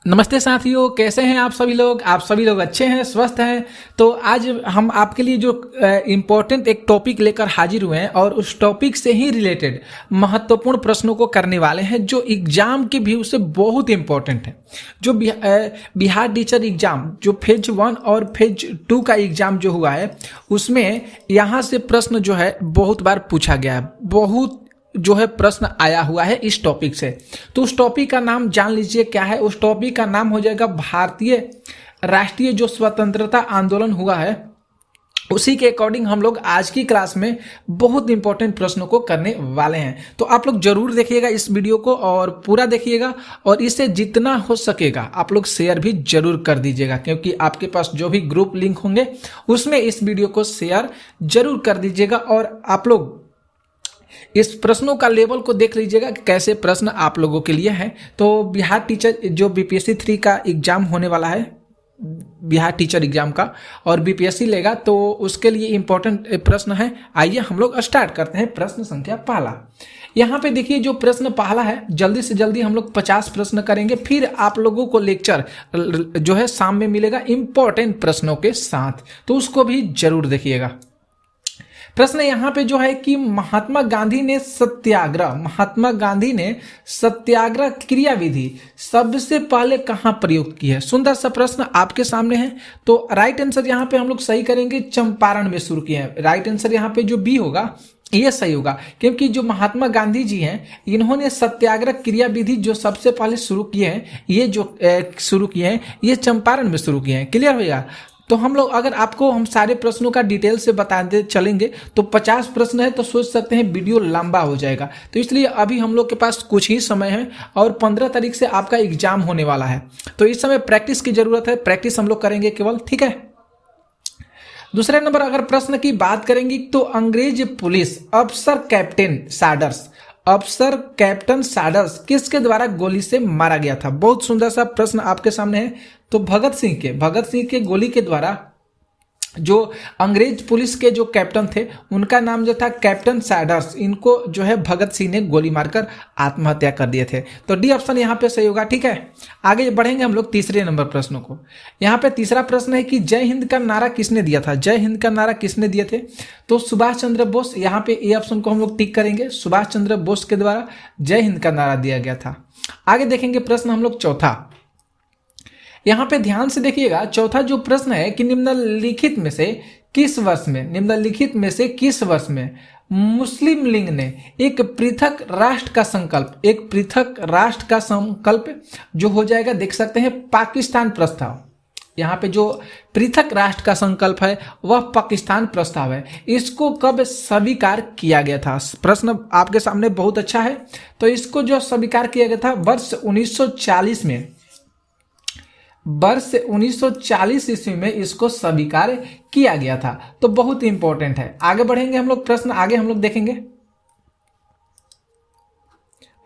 नमस्ते साथियों, कैसे हैं आप सभी लोग। आप सभी लोग अच्छे हैं, स्वस्थ हैं। तो आज हम आपके लिए जो इम्पोर्टेंट एक टॉपिक लेकर हाजिर हुए हैं और उस टॉपिक से ही रिलेटेड महत्वपूर्ण प्रश्नों को करने वाले हैं जो एग्जाम के व्यू से बहुत इम्पोर्टेंट है। जो बिहार टीचर एग्जाम जो फेज 1 और फेज 2 का एग्जाम जो हुआ है उसमें यहाँ से प्रश्न जो है बहुत बार पूछा गया है, बहुत जो है प्रश्न आया हुआ है इस टॉपिक से। तो उस टॉपिक का नाम जान लीजिए क्या है। उस टॉपिक का नाम हो जाएगा भारतीय राष्ट्रीय जो स्वतंत्रता आंदोलन हुआ है, उसी के अकॉर्डिंग हम लोग आज की क्लास में बहुत इंपॉर्टेंट प्रश्नों को करने वाले हैं। तो आप लोग जरूर देखिएगा इस वीडियो को और पूरा देखिएगा, और इसे जितना हो सकेगा आप लोग शेयर भी जरूर कर दीजिएगा, क्योंकि आपके पास जो भी ग्रुप लिंक होंगे उसमें इस वीडियो को शेयर जरूर कर दीजिएगा। और आप लोग इस प्रश्नों का लेवल को देख लीजिएगा कि कैसे प्रश्न आप लोगों के लिए हैं। तो बिहार टीचर जो बीपीएससी 3 का एग्जाम होने वाला है, बिहार टीचर एग्जाम का, और बीपीएससी लेगा, तो उसके लिए इंपॉर्टेंट प्रश्न है। आइए हम लोग स्टार्ट करते हैं। प्रश्न संख्या पहला, यहाँ पे देखिए जो प्रश्न पहला है, जल्दी से जल्दी हम लोग 50 प्रश्न करेंगे, फिर आप लोगों को लेक्चर जो है शाम में मिलेगा इंपॉर्टेंट प्रश्नों के साथ, तो उसको भी जरूर देखिएगा। प्रश्न यहाँ पे जो है कि महात्मा गांधी ने सत्याग्रह क्रियाविधि सबसे पहले कहाँ प्रयुक्त की है। सुंदर सा प्रश्न आपके सामने है। तो राइट आंसर यहाँ पे हम लोग सही करेंगे, चंपारण में शुरू किए हैं। राइट आंसर यहाँ पे जो बी होगा ये सही होगा, क्योंकि जो महात्मा गांधी जी हैं इन्होंने सत्याग्रह क्रियाविधि जो सबसे पहले शुरू किए हैं, ये जो शुरू किए हैं ये चंपारण में शुरू किए हैं। क्लियर होगा। तो हम लोग अगर आपको हम सारे प्रश्नों का डिटेल से बताते चलेंगे तो 50 प्रश्न है, तो सोच सकते हैं वीडियो लंबा हो जाएगा। तो इसलिए अभी हम लोग के पास कुछ ही समय है और 15 तारीख से आपका एग्जाम होने वाला है, तो इस समय प्रैक्टिस की जरूरत है। प्रैक्टिस हम लोग करेंगे केवल, ठीक है। दूसरे नंबर अगर प्रश्न की बात करेंगे तो अंग्रेज पुलिस अफसर कैप्टन साडर्स किसके द्वारा गोली से मारा गया था। बहुत सुंदर सा प्रश्न आपके सामने है। तो भगत सिंह के गोली के द्वारा जो अंग्रेज पुलिस के जो कैप्टन थे उनका नाम जो था कैप्टन सैडर्स, इनको जो है भगत सिंह ने गोली मारकर आत्महत्या कर दिए थे। तो डी ऑप्शन यहाँ पे सही होगा, ठीक है। आगे बढ़ेंगे हम लोग तीसरे नंबर प्रश्नों को। यहाँ पे तीसरा प्रश्न है कि जय हिंद का नारा किसने दिया था। जय हिंद का नारा किसने दिए थे। तो सुभाष चंद्र बोस, यहाँ पे ए ऑप्शन को हम लोग टिक करेंगे। सुभाष चंद्र बोस के द्वारा जय हिंद का नारा दिया गया था। आगे देखेंगे प्रश्न हम लोग चौथा। यहाँ पे ध्यान से देखिएगा, चौथा जो प्रश्न है कि निम्नलिखित में से किस वर्ष में मुस्लिम लीग ने एक पृथक राष्ट्र का संकल्प जो हो जाएगा, देख सकते हैं पाकिस्तान प्रस्ताव। यहाँ पे जो पृथक राष्ट्र का संकल्प है वह पाकिस्तान प्रस्ताव है, इसको कब स्वीकार किया गया था। प्रश्न आपके सामने बहुत अच्छा है। तो इसको जो स्वीकार किया गया था वर्ष 1940 ईस्वी में इसको स्वीकार किया गया था। तो बहुत इंपॉर्टेंट है। आगे बढ़ेंगे हम लोग, प्रश्न आगे हम लोग देखेंगे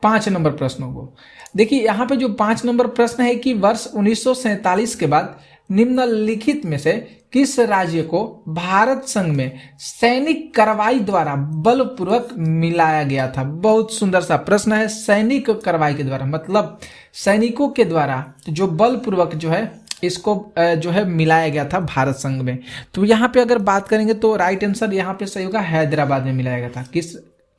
5 नंबर प्रश्नों को। देखिए यहाँ पे जो 5 नंबर प्रश्न है कि वर्ष 1947 के बाद निम्नलिखित में से किस राज्य को भारत संघ में सैनिक कार्रवाई द्वारा बलपूर्वक मिलाया गया था। बहुत सुंदर सा प्रश्न है। सैनिक कार्रवाई के द्वारा मतलब सैनिकों के द्वारा जो बलपूर्वक जो है इसको जो है मिलाया गया था भारत संघ में। तो यहाँ पे अगर बात करेंगे तो राइट आंसर यहाँ पे सही होगा, हैदराबाद में मिलाया गया था।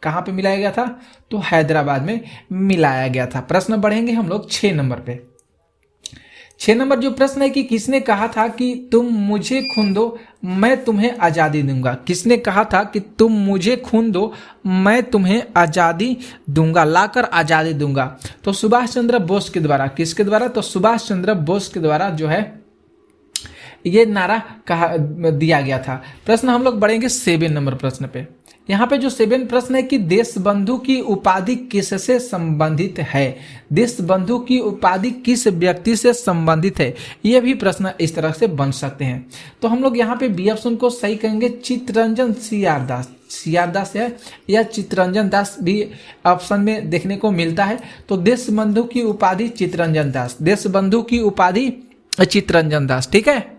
कहाँ पे मिलाया गया था। तो हैदराबाद में मिलाया गया था। प्रश्न बढ़ेंगे हम लोग 6 नंबर पे। 6 नंबर जो प्रश्न है कि किसने कहा था कि तुम मुझे खून दो मैं तुम्हें आज़ादी दूंगा। किसने कहा था कि तुम मुझे खून दो मैं तुम्हें आज़ादी दूंगा, लाकर आज़ादी दूंगा। तो सुभाष चंद्र बोस के द्वारा। किसके द्वारा। तो सुभाष चंद्र बोस के द्वारा जो है ये नारा दिया गया था। प्रश्न हम लोग बढ़ेंगे 7 नंबर प्रश्न पे। यहाँ पे जो 7 प्रश्न है कि देशबंधु की उपाधि किससे संबंधित है। देशबंधु की उपाधि किस व्यक्ति से संबंधित है। ये भी प्रश्न इस तरह से बन सकते हैं। तो हम लोग यहाँ पे बी ऑप्शन को सही कहेंगे, चित्तरंजन सीआर दास है या चित्तरंजन दास भी ऑप्शन में देखने को मिलता है। तो देशबंधु की उपाधि चित्तरंजन दास, ठीक है।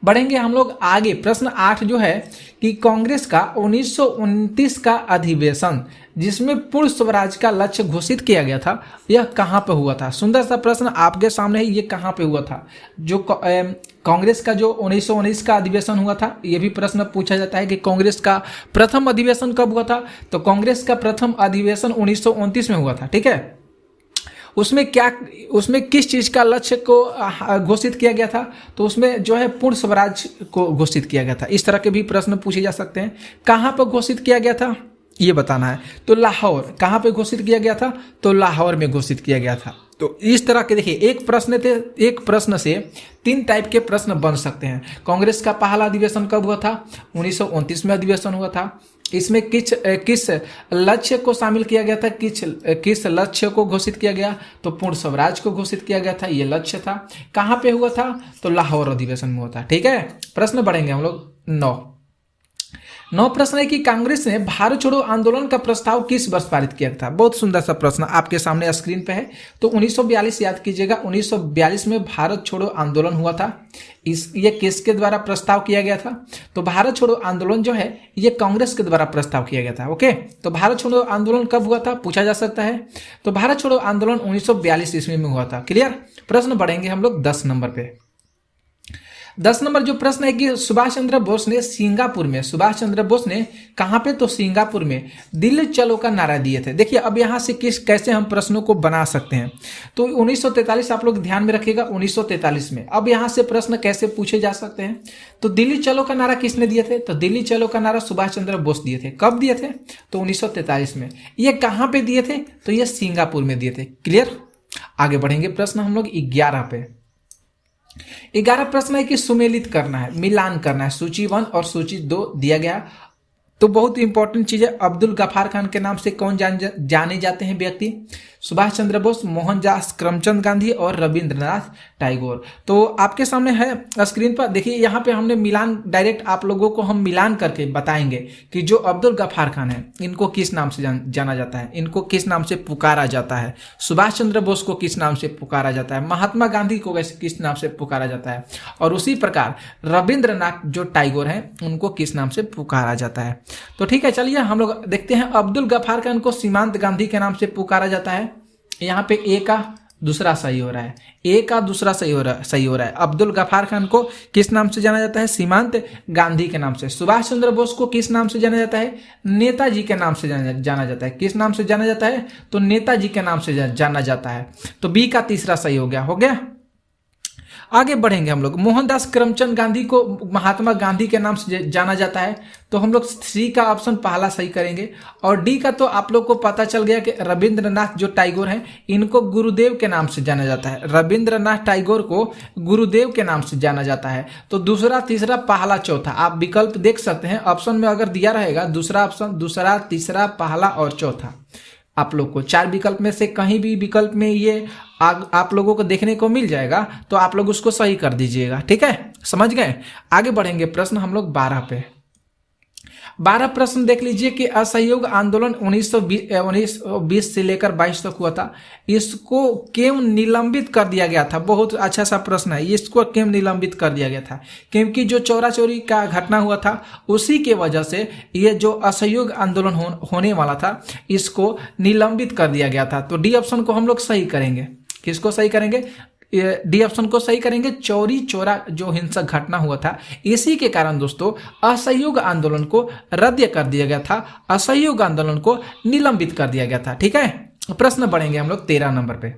बढ़ेंगे हम लोग आगे। प्रश्न 8 जो है कि कांग्रेस का 1929 का अधिवेशन जिसमें पूर्ण स्वराज का लक्ष्य घोषित किया गया था, यह कहां पर हुआ था? सुंदर सा प्रश्न आपके सामने है, ये कहां पे हुआ था? जो कांग्रेस का जो 1919 का अधिवेशन हुआ था, ये भी प्रश्न पूछा जाता है कि कांग्रेस का प्रथम अधिवेशन कब हुआ था? तो कांग्रेस का प्रथम अधिवेशन 1929 में हुआ था। ठीक है, उसमें किस चीज का लक्ष्य को घोषित किया गया था? तो उसमें जो है पूर्ण स्वराज को घोषित किया गया था। इस तरह के भी प्रश्न पूछे जा सकते हैं। कहां पर घोषित किया गया था ये बताना है। तो लाहौर, कहां पे घोषित किया गया था? तो लाहौर में घोषित किया गया था। तो इस तरह के देखिए, एक प्रश्न से 3 टाइप के प्रश्न बन सकते हैं। कांग्रेस का पहला अधिवेशन कब हुआ था? 1929 में अधिवेशन हुआ था। इसमें किस लक्ष्य को शामिल किया गया था? किस लक्ष्य को घोषित किया गया? तो पूर्ण स्वराज को घोषित किया गया था, ये लक्ष्य था। कहां पे हुआ था? तो लाहौर अधिवेशन में हुआ था। ठीक है, प्रश्न बढ़ेंगे हम लोग 9 प्रश्न है कि कांग्रेस ने भारत छोड़ो आंदोलन का प्रस्ताव किस वर्ष पारित किया था? बहुत सुंदर सा प्रश्न आपके सामने स्क्रीन पे है। तो 1942 याद कीजिएगा, 1942 में भारत छोड़ो आंदोलन हुआ था। ये किसके द्वारा प्रस्ताव किया गया था? तो भारत छोड़ो आंदोलन जो है ये कांग्रेस के द्वारा प्रस्ताव किया गया था। ओके, तो भारत छोड़ो आंदोलन कब हुआ था पूछा जा सकता है। तो भारत छोड़ो आंदोलन 1942 ईस्वी में हुआ था। क्लियर। प्रश्न बढ़ेंगे हम लोग 10 नंबर पे। 10 नंबर जो प्रश्न है कि सुभाष चंद्र बोस ने कहां पे? तो सिंगापुर में दिल्ली चलो का नारा दिए थे। देखिए अब यहां से कैसे हम प्रश्नों को बना सकते हैं। तो 1943 आप लोग ध्यान में रखिएगा, 1943 में। अब यहां से प्रश्न कैसे पूछे जा सकते हैं? तो दिल्ली चलो का नारा किसने दिए थे? तो दिल्ली चलो का नारा सुभाष चंद्र बोस दिए थे। कब दिए थे? तो 1943 में। ये कहां पे दिए थे? तो ये सिंगापुर में दिए थे। क्लियर। आगे बढ़ेंगे प्रश्न हम लोग 11 पे। 11 प्रश्न है कि सुमेलित करना है, मिलान करना है। सूची 1 और सूची 2 दिया गया। तो बहुत इंपॉर्टेंट चीज है। अब्दुल गफार खान के नाम से कौन जाने जाते हैं व्यक्ति? सुभाष चंद्र बोस, मोहनदास करमचंद गांधी और रविंद्रनाथ टैगोर। तो आपके सामने है स्क्रीन पर, देखिए यहाँ पे हमने मिलान, डायरेक्ट आप लोगों को हम मिलान करके बताएंगे कि जो अब्दुल गफार खान है इनको किस नाम से जाना जाता है, इनको किस नाम से पुकारा जाता है, सुभाष चंद्र बोस को किस नाम से पुकारा जाता है, महात्मा गांधी को किस नाम से पुकारा जाता है, और उसी प्रकार रविंद्रनाथ जो टैगोर हैं उनको किस नाम से पुकारा जाता है। तो ठीक है, चलिए हम लोग देखते हैं। अब्दुल गफार खान को सीमांत गांधी के नाम से पुकारा जाता है। यहाँ पे ए का दूसरा सही हो रहा है, ए का दूसरा सही हो रहा है। अब्दुल गफार खान को किस नाम से जाना जाता है? सीमांत गांधी के नाम से। सुभाष चंद्र बोस को किस नाम से जाना जाता है? नेताजी के नाम से जाना जाता है। किस नाम से जाना जाता है? तो नेताजी के नाम से जाना जाता है। तो बी का तीसरा सही हो गया। आगे बढ़ेंगे हम लोग। मोहनदास करमचंद गांधी को महात्मा गांधी के नाम से जाना जाता है। तो हम लोग सी का ऑप्शन पहला सही करेंगे। और डी का तो आप लोग को पता चल गया कि रविंद्रनाथ जो टैगोर हैं इनको गुरुदेव के नाम से जाना जाता है। रविंद्रनाथ टैगोर को गुरुदेव के नाम से जाना जाता है। तो दूसरा, तीसरा, पहला, चौथा आप विकल्प देख सकते हैं। ऑप्शन में अगर दिया रहेगा दूसरा ऑप्शन, दूसरा, तीसरा, पहला और चौथा, आप लोग को 4 विकल्प में से कहीं भी विकल्प में ये आप लोगों को देखने को मिल जाएगा, तो आप लोग उसको सही कर दीजिएगा। ठीक है, समझ गए। आगे बढ़ेंगे प्रश्न हम लोग 12 पे। 12 प्रश्न देख लीजिए कि असहयोग आंदोलन 1920 से लेकर 22 तक हुआ था। इसको क्यों निलंबित कर दिया गया था? बहुत अच्छा सा प्रश्न है। इसको क्यों निलंबित कर दिया गया था? क्योंकि जो चोरा चोरी का घटना हुआ था उसी के वजह से ये जो असहयोग आंदोलन होने वाला था इसको निलंबित कर दिया गया था। तो डी ऑप्शन को हम लोग सही करेंगे। किसको सही करेंगे? डी ऑप्शन को सही करेंगे। चोरी चोरा जो हिंसक घटना हुआ था इसी के कारण दोस्तों असहयोग आंदोलन को रद्द कर दिया गया था, असहयोग आंदोलन को निलंबित कर दिया गया था। ठीक है, प्रश्न बढ़ेंगे हम लोग 13 नंबर पे।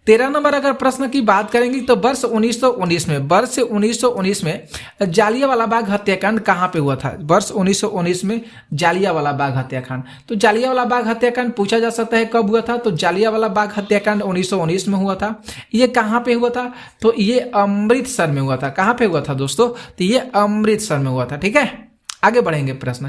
13 नंबर अगर प्रश्न की बात करेंगे तो वर्ष 1919 में जालियांवाला बाग हत्याकांड कहां पे हुआ था? वर्ष 1919 में जालियांवाला बाग हत्याकांड। तो जालियांवाला बाग हत्याकांड पूछा जा सकता है कब हुआ था? तो जालियांवाला बाग हत्याकांड 1919 में हुआ था। ये कहां पे हुआ था? तो ये अमृतसर में हुआ था। कहां पे हुआ था दोस्तों? तो ये अमृतसर में हुआ था। ठीक है, आगे बढ़ेंगे प्रश्न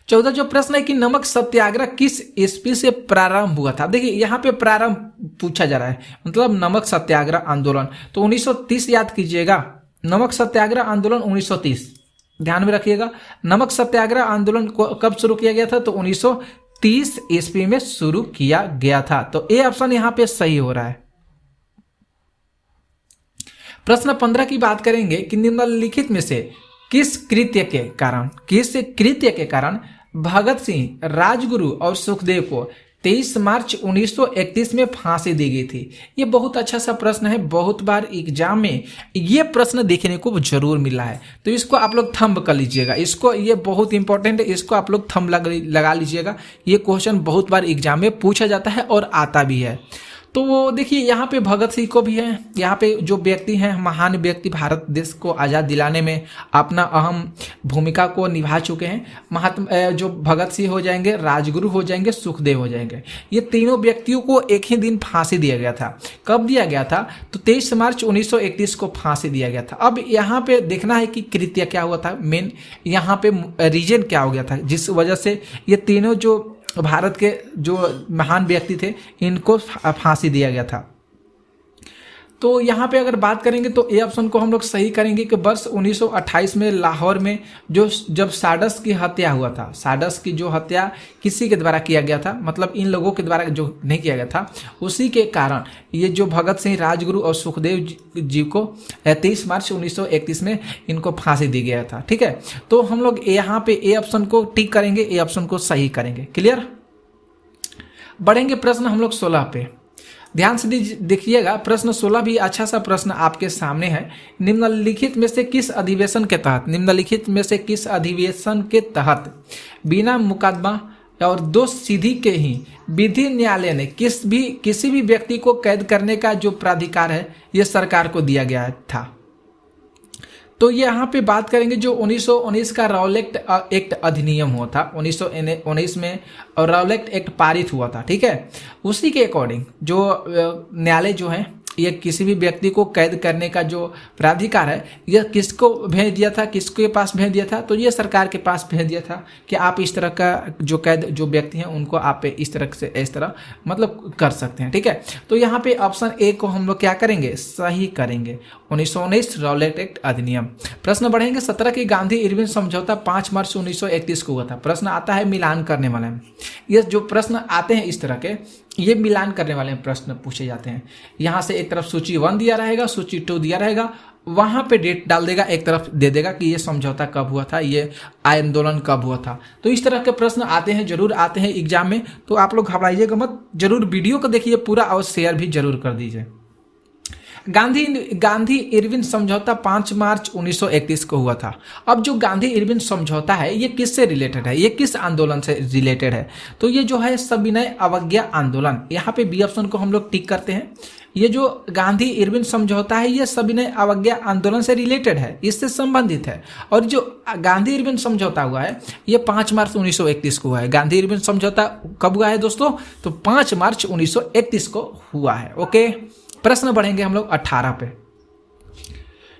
14 जो प्रश्न है कि नमक सत्याग्रह किस ईस्वी से प्रारंभ हुआ था? देखिए यहाँ पे प्रारंभ पूछा जा रहा है, मतलब नमक सत्याग्रह आंदोलन। तो 1930 याद कीजिएगा। नमक सत्याग्रह आंदोलन 1930 ध्यान में रखिएगा। नमक सत्याग्रह आंदोलन को कब शुरू किया गया था? तो 1930 ईस्वी में शुरू किया गया था। तो ए ऑप्शन यहाँ पे सही हो रहा है। प्रश्न 15 की बात करेंगे कि निम्नलिखित में से किस कृत्य के कारण भगत सिंह, राजगुरु और सुखदेव को 23 मार्च 1931 में फांसी दी गई थी। ये बहुत अच्छा सा प्रश्न है, बहुत बार एग्जाम में ये प्रश्न देखने को जरूर मिला है, तो इसको आप लोग थंब कर लीजिएगा। इसको, ये बहुत इंपॉर्टेंट है, इसको आप लोग थंब लगा लीजिएगा। ये क्वेश्चन बहुत बार एग्जाम में पूछा जाता है और आता भी है। तो वो देखिए यहाँ पे भगत सिंह को भी है, यहाँ पे जो व्यक्ति हैं, महान व्यक्ति, भारत देश को आज़ाद दिलाने में अपना अहम भूमिका को निभा चुके हैं। महात्मा जो भगत सिंह हो जाएंगे, राजगुरु हो जाएंगे, सुखदेव हो जाएंगे। ये तीनों व्यक्तियों को एक ही दिन फांसी दिया गया था। कब दिया गया था? तो 23 मार्च 1931 को फांसी दिया गया था। अब यहाँ पे देखना है कि कृत्य क्या हुआ था, मेन यहाँ पे रीजन क्या हो गया था जिस वजह से ये तीनों जो भारत के जो महान व्यक्ति थे इनको फांसी दिया गया था। तो यहाँ पे अगर बात करेंगे तो ए ऑप्शन को हम लोग सही करेंगे कि वर्ष 1928 में लाहौर में जब साडस की हत्या हुआ था, साडस की जो हत्या किसी के द्वारा किया गया था, मतलब इन लोगों के द्वारा जो नहीं किया गया था, उसी के कारण ये जो भगत सिंह, राजगुरु और सुखदेव जी को 23 मार्च 1931 में इनको फांसी दी गया था। ठीक है, तो हम लोग यहाँ पे ए ऑप्शन को टिक करेंगे, ए ऑप्शन को सही करेंगे। क्लियर? बढ़ेंगे प्रश्न हम लोग 16 पे। ध्यान से देखिएगा, प्रश्न 16 भी अच्छा सा प्रश्न आपके सामने है। निम्नलिखित में से किस अधिवेशन के तहत बिना मुकदमा और दोष सिद्धि के ही विधि न्यायालय ने किसी भी व्यक्ति को कैद करने का जो प्राधिकार है यह सरकार को दिया गया था? तो यहाँ पे बात करेंगे जो 1919 का रॉलेट एक्ट अधिनियम हुआ था, 1919 में और रॉलेट एक्ट पारित हुआ था। ठीक है, उसी के अकॉर्डिंग जो न्यायालय जो है ये किसी भी व्यक्ति को कैद करने का जो प्राधिकार है यह किसको भेज दिया था, किसके पास भेज दिया था? तो ये सरकार के पास भेज दिया था कि आप इस तरह का जो कैद जो व्यक्ति हैं उनको आप इस तरह से इस तरह मतलब कर सकते हैं। ठीक है, तो यहाँ पे ऑप्शन ए को हम लोग क्या करेंगे? सही करेंगे, 1919 रॉलेट एक्ट अधिनियम। प्रश्न बढ़ेंगे 17 की गांधी इरविन समझौता 5 मार्च 1931 को हुआ था। प्रश्न आता है मिलान करने वाले में। ये जो प्रश्न आते हैं इस तरह के, ये मिलान करने वाले प्रश्न पूछे जाते हैं। यहाँ से एक तरफ सूची 1 दिया रहेगा, सूची 2 दिया रहेगा, वहां पे डेट डाल देगा, एक तरफ दे देगा कि ये समझौता कब हुआ था, ये आंदोलन कब हुआ था। तो इस तरह के प्रश्न आते हैं, जरूर आते हैं एग्जाम में, तो आप लोग घबराइएगा मत, जरूर वीडियो को देखिए पूरा और शेयर भी जरूर कर दीजिए। गांधी इरविन समझौता 5 मार्च 1931 को हुआ था। अब जो गांधी इरविन समझौता है ये किससे रिलेटेड है, ये किस आंदोलन से रिलेटेड है? तो ये जो है सविनय अवज्ञा आंदोलन, यहाँ पे बी ऑप्शन को हम लोग टिक करते हैं। ये जो गांधी इरविन समझौता है ये सविनय अवज्ञा आंदोलन से रिलेटेड है, इससे संबंधित है। और जो गांधी इरविन समझौता हुआ है ये 5 मार्च 1931 को हुआ है। गांधी इरविन समझौता कब हुआ है दोस्तों? तो 5 मार्च 1931 को हुआ है। ओके, प्रश्न बढ़ेंगे हम लोग 18 पे।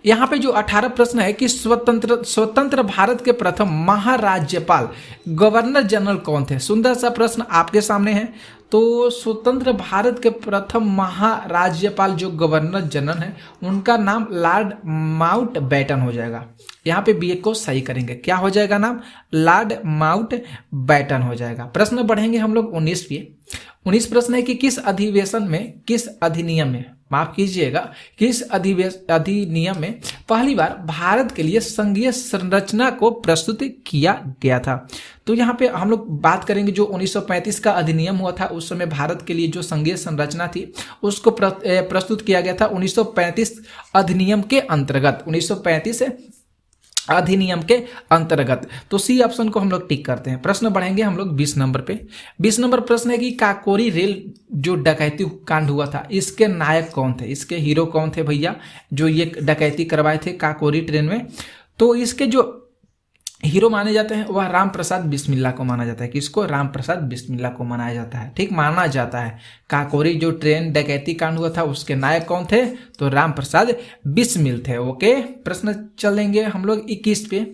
यहाँ पे जो 18 प्रश्न है कि स्वतंत्र भारत के प्रथम महाराज्यपाल गवर्नर जनरल कौन थे? सुंदर सा प्रश्न आपके सामने है। तो स्वतंत्र भारत के प्रथम महाराज्यपाल जो गवर्नर जनरल है उनका नाम लॉर्ड माउंटबेटन हो जाएगा। यहाँ पे बी को सही करेंगे, क्या हो जाएगा नाम? लॉर्ड माउंटबेटन हो जाएगा। प्रश्न बढ़ेंगे हम लोग 19 पे। 19 प्रश्न है कि किस अधिनियम में माफ कीजिएगा, किस अधिनियम में पहली बार भारत के लिए संघीय संरचना को प्रस्तुत किया गया था? तो यहाँ पे हम लोग बात करेंगे जो 1935 का अधिनियम हुआ था, उस समय भारत के लिए जो संघीय संरचना थी उसको प्रस्तुत किया गया था 1935 अधिनियम के अंतर्गत, 1935 अधिनियम के अंतर्गत। तो सी ऑप्शन को हम लोग टिक करते हैं। प्रश्न बढ़ेंगे हम लोग 20 नंबर पे। 20 नंबर प्रश्न है कि काकोरी रेल जो डकैती कांड हुआ था इसके नायक कौन थे, इसके हीरो कौन थे भैया, जो ये डकैती करवाए थे काकोरी ट्रेन में? तो इसके जो हीरो माने जाते हैं वह राम प्रसाद बिस्मिल्ला को माना जाता है। किसको? राम प्रसाद बिस्मिल्ला को माना जाता है। ठीक, माना जाता है। काकोरी जो ट्रेन डकैती कांड हुआ था उसके नायक कौन थे? तो राम प्रसाद बिस्मिल थे। ओके, प्रश्न चलेंगे हम लोग 21 पे।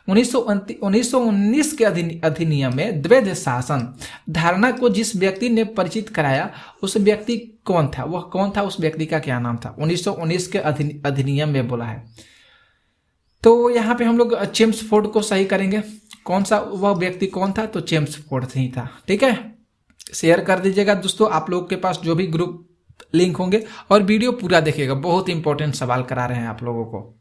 1919 के अधिनियम में द्वैध शासन धारणा को जिस व्यक्ति ने परिचित कराया उस व्यक्ति कौन था? वह कौन था? उस व्यक्ति का क्या नाम था? 1919 के अधिनियम में बोला है। तो यहाँ पे हम लोग चेम्सफोर्ड को सही करेंगे। कौन सा वह व्यक्ति कौन था? तो चेम्सफोर्ड ही था। ठीक है, शेयर कर दीजिएगा दोस्तों, आप लोग के पास जो भी ग्रुप लिंक होंगे और वीडियो पूरा देखिएगा, बहुत इंपॉर्टेंट सवाल करा रहे हैं आप लोगों को।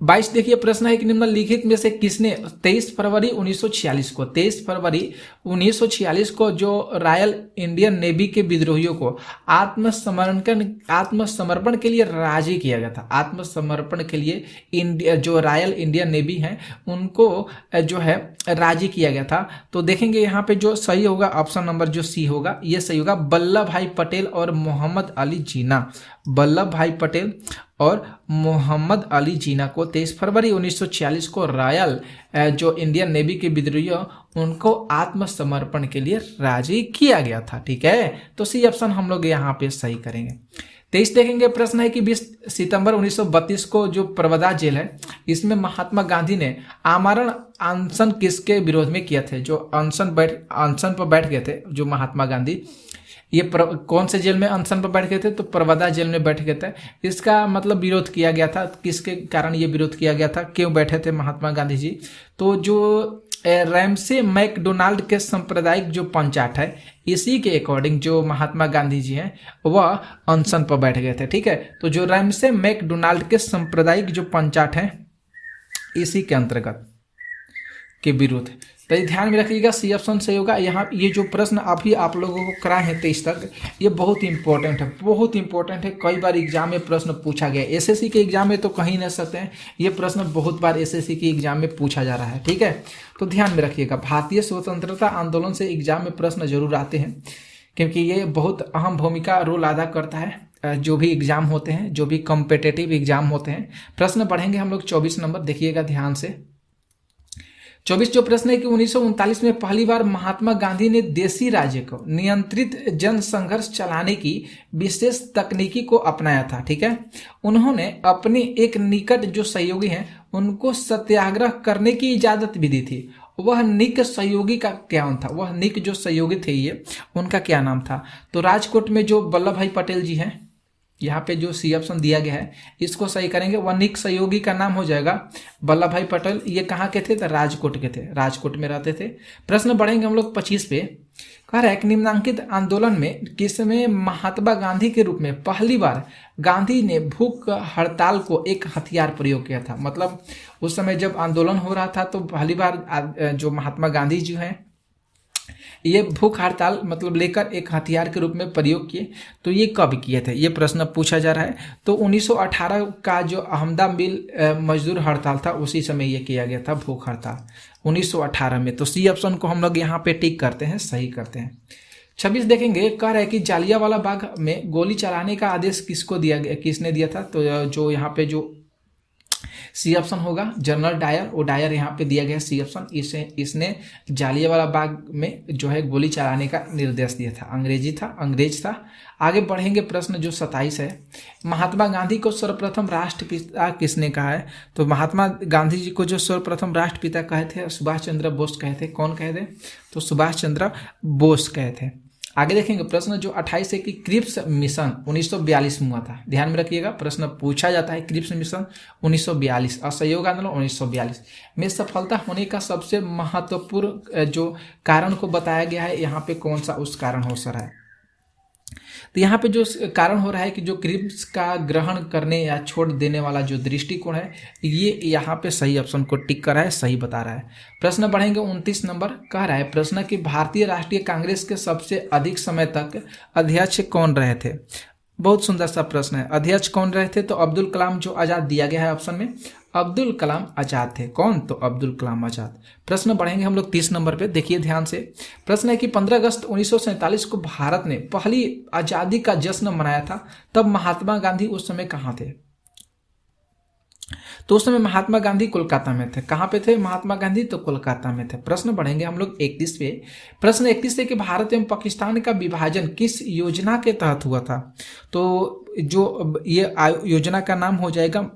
22 देखिए प्रश्न है कि निम्नलिखित में से किसने 23 फरवरी 1946 को जो रॉयल इंडियन नेवी के विद्रोहियों को आत्मसमर्पण के लिए राजी किया गया था। आत्मसमर्पण के लिए जो रॉयल इंडियन नेवी है उनको जो है राजी किया गया था। तो देखेंगे यहाँ पे जो सही होगा ऑप्शन नंबर जो सी होगा, ये सही होगा। वल्लभ भाई पटेल और मोहम्मद अली जिन्ना, वल्लभ भाई पटेल और मोहम्मद अली जिन्ना को 23 फरवरी 1946 को रॉयल जो इंडियन नेवी के विद्रोहियों उनको आत्मसमर्पण के लिए राजी किया गया था। ठीक है, तो सी ऑप्शन हम लोग यहाँ पे सही करेंगे। 23 देखेंगे प्रश्न है कि 20 सितंबर 1932 को जो परवदा जेल है इसमें महात्मा गांधी ने आमरण अनशन किसके विरोध में किया थे? जो अनशन पर बैठ गए थे जो महात्मा गांधी, ये कौन से जेल में अनशन पर बैठ गए थे? तो परवदा जेल में बैठ गए थे। इसका मतलब विरोध किया गया था, किसके कारण ये विरोध किया गया था, क्यों बैठे थे महात्मा गांधी जी? तो जो रैमसे मैकडोनाल्ड के सांप्रदायिक जो पंचायत है इसी के अकॉर्डिंग जो महात्मा गांधी जी हैं वह अनशन पर बैठ गए थे। ठीक है, तो जो रैमसे मैकडोनाल्ड के सांप्रदायिक जो पंचायत है इसी के अंतर्गत के विरोध। तो ध्यान में रखिएगा, सी ऑप्शन सही होगा। यहाँ ये जो प्रश्न अभी आप लोगों को कराए हैं 23 तक, ये बहुत इंपॉर्टेंट है, बहुत इंपॉर्टेंट है। कई बार एग्जाम में प्रश्न पूछा गया, एसएससी के एग्जाम में तो कहीं नहीं सकते हैं, ये प्रश्न बहुत बार एसएससी के एग्जाम में पूछा जा रहा है। ठीक है, तो ध्यान में रखिएगा, भारतीय स्वतंत्रता आंदोलन से एग्जाम में प्रश्न जरूर आते हैं क्योंकि ये बहुत अहम भूमिका रोल अदा करता है। जो भी एग्जाम होते हैं, जो भी कॉम्पिटिटिव एग्जाम होते हैं, प्रश्न पढ़ेंगे हम लोग 24 नंबर, देखिएगा ध्यान से। 24 जो प्रश्न है कि 1939 में पहली बार महात्मा गांधी ने देसी राज्य को नियंत्रित जन संघर्ष चलाने की विशेष तकनीकी को अपनाया था। ठीक है, उन्होंने अपने एक निकट जो सहयोगी हैं उनको सत्याग्रह करने की इजाजत भी दी थी। वह निक सहयोगी का क्या नाम था? वह निक जो सहयोगी थे ये उनका क्या नाम था? तो राजकोट में जो वल्लभ भाई पटेल जी हैं, यहाँ पे जो सी ऑप्शन दिया गया है इसको सही करेंगे। वह निक सहयोगी का नाम हो जाएगा वल्लभ भाई पटेल। ये कहाँ के थे? तो राजकोट के थे, राजकोट में रहते थे। प्रश्न बढ़ेंगे हम लोग 25 पे। कह रहा है कि निम्नांकित आंदोलन में किसमें महात्मा गांधी के रूप में पहली बार गांधी ने भूख हड़ताल को एक हथियार प्रयोग किया था? मतलब उस समय जब आंदोलन हो रहा था तो पहली बार जो महात्मा गांधी जी हैं ये भूख हड़ताल मतलब लेकर एक हथियार के रूप में प्रयोग किए। तो ये कब किए थे? ये प्रश्न पूछा जा रहा है। तो 1918 का जो अहमदा मिल मजदूर हड़ताल था उसी समय ये किया गया था, भूख हड़ताल 1918 में। तो सी ऑप्शन को हम लोग यहाँ पे टिक करते हैं, सही करते हैं। 26 देखेंगे, कह रहा है कि जालियांवाला बाग में गोली चलाने का आदेश किसको दिया गया, किसने दिया था? तो जो यहाँ पे जो सी ऑप्शन होगा जनरल डायर, वो डायर यहाँ पे दिया गया सी ऑप्शन। इसने जालियांवाला बाग में जो है गोली चलाने का निर्देश दिया था, अंग्रेज था। आगे बढ़ेंगे, प्रश्न जो 27 है, महात्मा गांधी को सर्वप्रथम राष्ट्रपिता किसने कहा है? तो महात्मा गांधी जी को जो सर्वप्रथम राष्ट्रपिता कहे थे सुभाष चंद्र बोस कहे थे। कौन कहे थे? तो सुभाष चंद्र बोस कहे थे। आगे देखेंगे प्रश्न जो 28 है कि क्रिप्स मिशन 1942 में हुआ था। ध्यान में रखिएगा, प्रश्न पूछा जाता है क्रिप्स मिशन 1942, असहयोग आंदोलन 1942 में सफलता होने का सबसे महत्वपूर्ण जो कारण को बताया गया है, यहाँ पे कौन सा उस कारण हो रहा है? तो यहाँ पे जो कारण हो रहा है कि जो क्रिप्स का ग्रहण करने या छोड़ देने वाला जो दृष्टिकोण है ये यहाँ पे सही ऑप्शन को टिक कर रहा है, सही बता रहा है। प्रश्न बढ़ेंगे 29 नंबर, कह रहा है प्रश्न कि भारतीय राष्ट्रीय कांग्रेस के सबसे अधिक समय तक अध्यक्ष कौन रहे थे? बहुत सुंदर सा प्रश्न है। अध्यक्ष कौन रहे थे? तो अब्दुल कलाम जो आजाद दिया गया है ऑप्शन में, अब्दुल कलाम आजाद थे। कौन? तो अब्दुल कलाम आजाद। प्रश्न बढ़ेंगे हम लोग 30 नंबर पे, देखिए ध्यान से। प्रश्न है कि 15 अगस्त 1947 को भारत ने पहली आजादी का जश्न मनाया था, तब महात्मा गांधी उस समय कहाँ थे? तो उस समय महात्मा गांधी कोलकाता में थे। कहाँ पे थे महात्मा गांधी? तो कोलकाता में थे। प्रश्न बढ़ेंगे हम लोग 31 पे। प्रश्न 31 है कि भारत एवं पाकिस्तान का विभाजन किस योजना के तहत हुआ था? तो जो ये योजना का नाम हो जाएगा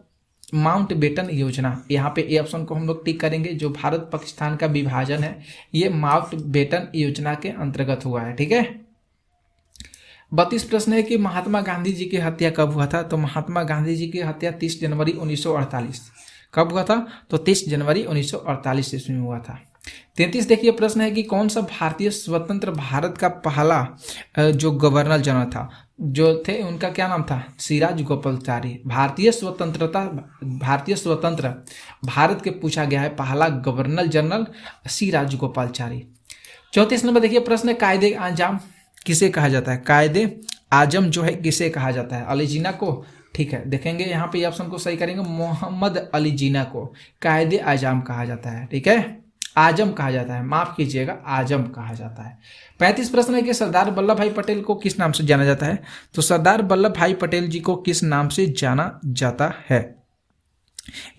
माउंटबेटन योजना। यहाँ पे ए ऑप्शन को हम लोग टिक करेंगे। जो भारत पाकिस्तान का विभाजन है ये माउंटबेटन योजना के अंतर्गत हुआ है। ठीक है। 32 प्रश्न है कि महात्मा गांधी जी की हत्या कब हुआ था? तो महात्मा गांधी जी की हत्या 30 जनवरी 1948 कब हुआ था? तो 30 जनवरी 1948 ईस्वी में हुआ था। 33 देखिए प्रश्न है कि कौन सा भारतीय स्वतंत्र भारत का पहला जो गवर्नर जनरल था? जो थे उनका क्या नाम था, सिराज गोपालाचारी। भारतीय स्वतंत्र भारत के पूछा गया है पहला governor general Siraj Gopalachari. 34 number देखिए प्रश्न, कायदे आजम किसे कहा जाता है? कायदे आजम जो है किसे कहा जाता है? अली जिन्ना को। ठीक है, देखेंगे यहाँ पे ऑप्शन को सही करेंगे, मोहम्मद अली जिन्ना को कायदे आजम कहा जाता है। ठीक है, आजम कहा जाता है, माफ कीजिएगा, आजम कहा जाता है। 35 प्रश्न है कि सरदार वल्लभ भाई पटेल को किस नाम से जाना जाता है? तो सरदार वल्लभ भाई पटेल जी को किस नाम से जाना जाता है?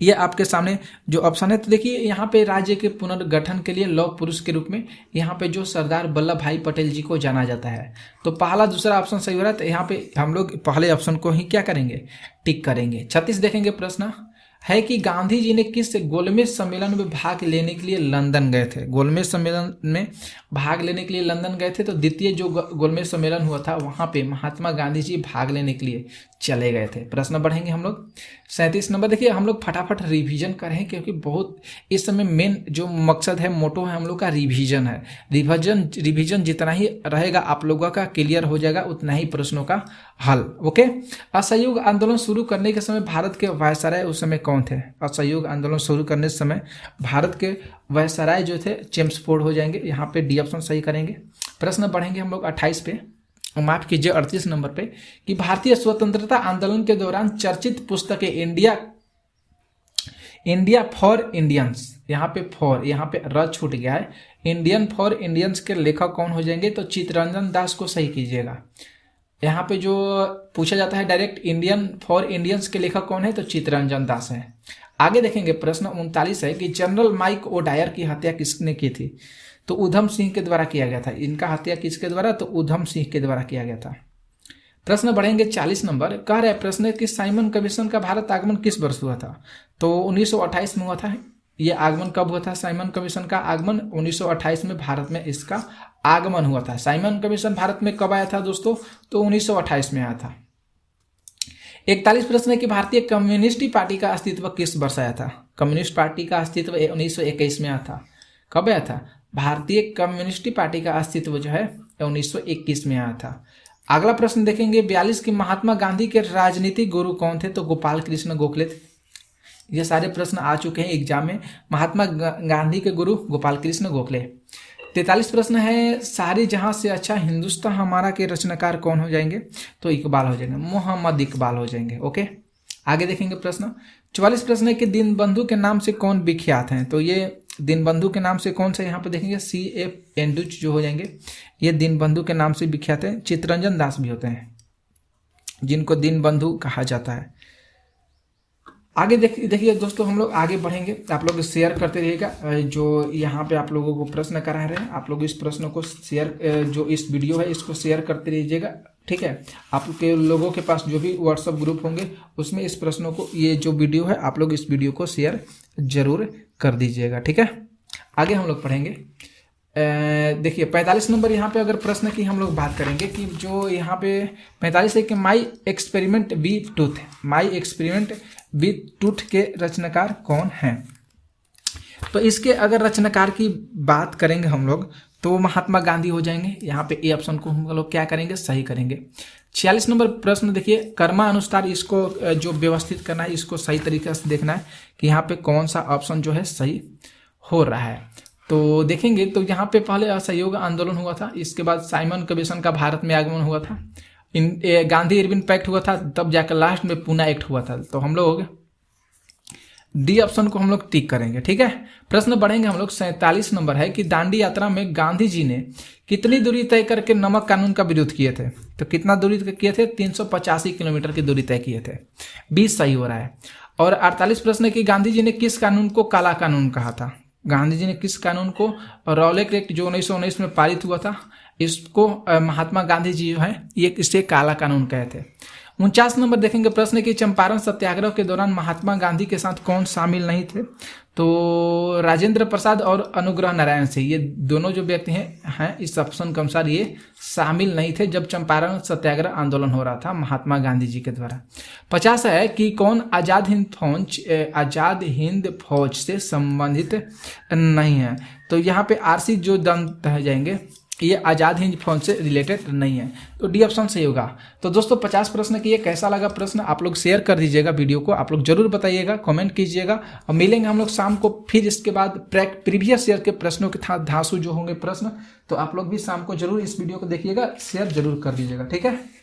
ये आपके सामने जो ऑप्शन है, तो देखिए यहाँ पे राज्य के पुनर्गठन के लिए लौह पुरुष के रूप में यहाँ पे जो सरदार वल्लभ भाई पटेल जी को जाना जाता है। तो पहला दूसरा ऑप्शन सही हो रहा है, तो यहाँ पे हम लोग पहले ऑप्शन को ही क्या करेंगे, टिक करेंगे। 36 देखेंगे प्रश्न है कि गांधी जी ने किस गोलमेज सम्मेलन में भाग लेने के लिए लंदन गए थे? गोलमेज सम्मेलन में भाग लेने के लिए लंदन गए थे, तो द्वितीय जो गोलमेज सम्मेलन हुआ था वहां पे महात्मा गांधी जी भाग लेने के लिए चले गए थे। प्रश्न बढ़ेंगे हम लोग। 37 नंबर देखिए, हम लोग फटाफट रिवीजन करें क्योंकि बहुत इस समय मेन जो मकसद है, मोटो है हम लोग का रिवीजन है। रिवीजन जितना ही रहेगा आप लोगों का क्लियर हो जाएगा, उतना ही प्रश्नों का हल। ओके, असहयोग आंदोलन शुरू करने के समय भारत के वायसराय उस समय कौन थे? असहयोग आंदोलन शुरू करने समय भारत के वायसराय जो थे चेम्सफोर्ड हो जाएंगे। यहाँ पे डी ऑप्शन सही करेंगे। प्रश्न बढ़ेंगे हम लोग 28 पे, माफ कीजिए 38 नंबर पे, कि भारतीय स्वतंत्रता आंदोलन के दौरान चर्चित पुस्तक इंडिया फॉर इंडियंस, यहाँ पे फॉर, यहाँ पे र छूट गया है, इंडियन फॉर इंडियंस के लेखक कौन हो जाएंगे? तो चित्तरंजन दास को सही कीजिएगा। यहाँ पे जो पूछा जाता है डायरेक्ट इंडियन फॉर इंडियंस के लेखक कौन है? तो चित्तरंजन दास है। आगे देखेंगे प्रश्न 39 है कि जनरल माइक ओडायर की हत्या किसने की थी? तो उधम सिंह के द्वारा किया गया था। इनका हत्या किसके द्वारा? तो उधम सिंह के द्वारा किया गया था। प्रश्न बढ़ेंगे 40 नंबर, कह रहे प्रश्न कि साइमन कमीशन का भारत आगमन किस वर्ष हुआ था? तो 1928 में हुआ था। ये आगमन कब हुआ था? साइमन कमीशन का आगमन 1928 में भारत में इसका आगमन हुआ था। साइमन कमीशन भारत में कब आया था दोस्तों? तो 1928 में आया था। 41 प्रश्न है कि भारतीय कम्युनिस्ट पार्टी का अस्तित्व किस वर्ष आया था? कम्युनिस्ट पार्टी का अस्तित्व 1921 में आया था। कब आया था? भारतीय कम्युनिस्ट पार्टी का अस्तित्व जो है 1921 में आया था। अगला प्रश्न देखेंगे 42 की महात्मा गांधी के राजनीतिक गुरु कौन थे? तो गोपाल कृष्ण गोखले थे। ये सारे प्रश्न आ चुके हैं एग्जाम में। महात्मा गांधी के गुरु गोपाल कृष्ण गोखले। 43 प्रश्न है, सारी जहां से अच्छा हिंदुस्तान हमारा के रचनाकार कौन हो जाएंगे? तो इकबाल हो जाएंगे, मोहम्मद इकबाल हो जाएंगे। ओके, आगे देखेंगे प्रश्न 44 प्रश्न है कि दीनबंधु के नाम से कौन विख्यात हैं? तो ये दीनबंधु के नाम से कौन सा यहाँ पे देखेंगे CF एंडुच जो हो जाएंगे, ये दीनबंधु के नाम से विख्यात है। चित्तरंजन दास भी होते हैं जिनको दीनबंधु कहा जाता है। आगे देखिए दोस्तों, हम लोग आगे बढ़ेंगे, आप लोग शेयर करते रहिएगा। जो यहाँ पे आप लोगों को प्रश्न करा रहे हैं, आप लोग इस प्रश्न को शेयर, जो इस वीडियो है इसको शेयर करते रहिएगा। ठीक है, आपके लोगों के पास जो भी व्हाट्सएप ग्रुप होंगे उसमें इस प्रश्नों को, ये जो वीडियो है आप लोग इस वीडियो को शेयर जरूर कर दीजिएगा। ठीक है, आगे हम लोग पढ़ेंगे। देखिए 45 नंबर यहाँ पे अगर प्रश्न की हम लोग बात करेंगे कि जो यहाँ पे 45 है कि my experiment with tooth, my experiment with tooth के रचनाकार कौन हैं? तो इसके अगर रचनाकार की बात करेंगे हम लोग तो महात्मा गांधी हो जाएंगे। यहाँ पे ए ऑप्शन को हम लोग क्या करेंगे, सही करेंगे। 46 नंबर प्रश्न देखिए, कर्मा अनुसार इसको जो व्यवस्थित करना है इसको सही तरीके से देखना है कि यहाँ पे कौन सा ऑप्शन जो है सही हो रहा है। तो देखेंगे तो यहाँ पे पहले असहयोग आंदोलन हुआ था, इसके बाद साइमन कमीशन का भारत में आगमन हुआ था, गांधी इरविन पैक्ट हुआ था, तब जाकर लास्ट में पूना एक्ट हुआ था। तो हम लोग डी ऑप्शन को हम लोग टिक करेंगे। ठीक है, प्रश्न बढ़ेंगे हम लोग 47 नंबर है कि दांडी यात्रा में गांधी जी ने कितनी दूरी तय करके नमक कानून का विरोध किए थे? तो कितना दूरी किए थे? 385 किलोमीटर की दूरी तय किए थे। 20 सही हो रहा है। और 48 प्रश्न है कि गांधी जी ने किस कानून को काला कानून कहा था? गांधी जी ने किस कानून को? रॉलेट एक्ट जो 1919 में पारित हुआ था, इसको महात्मा गांधी जी जो है ये इसे काला कानून कहे थे। 49 नंबर देखेंगे प्रश्न कि चंपारण सत्याग्रह के दौरान महात्मा गांधी के साथ कौन शामिल नहीं थे? तो राजेंद्र प्रसाद और अनुग्रह नारायण सिंह, ये दोनों जो व्यक्ति हैं इस ऑप्शन के अनुसार ये शामिल नहीं थे जब चंपारण सत्याग्रह आंदोलन हो रहा था महात्मा गांधी जी के द्वारा। 50 है कि कौन आजाद हिंद फौज से संबंधित नहीं है? तो यहाँ पे आरसी जो दंत रह जाएंगे, ये आज़ाद हिंद फौज से रिलेटेड नहीं है, तो डी ऑप्शन सही होगा। तो दोस्तों 50 प्रश्न किए, कैसा लगा प्रश्न आप लोग शेयर कर दीजिएगा, वीडियो को आप लोग जरूर बताइएगा, कमेंट कीजिएगा, और मिलेंगे हम लोग शाम को फिर इसके बाद प्रीवियस ईयर के प्रश्नों के धांसू जो होंगे प्रश्न, तो आप लोग भी शाम को जरूर इस वीडियो को देखिएगा, शेयर जरूर कर दीजिएगा, ठीक है।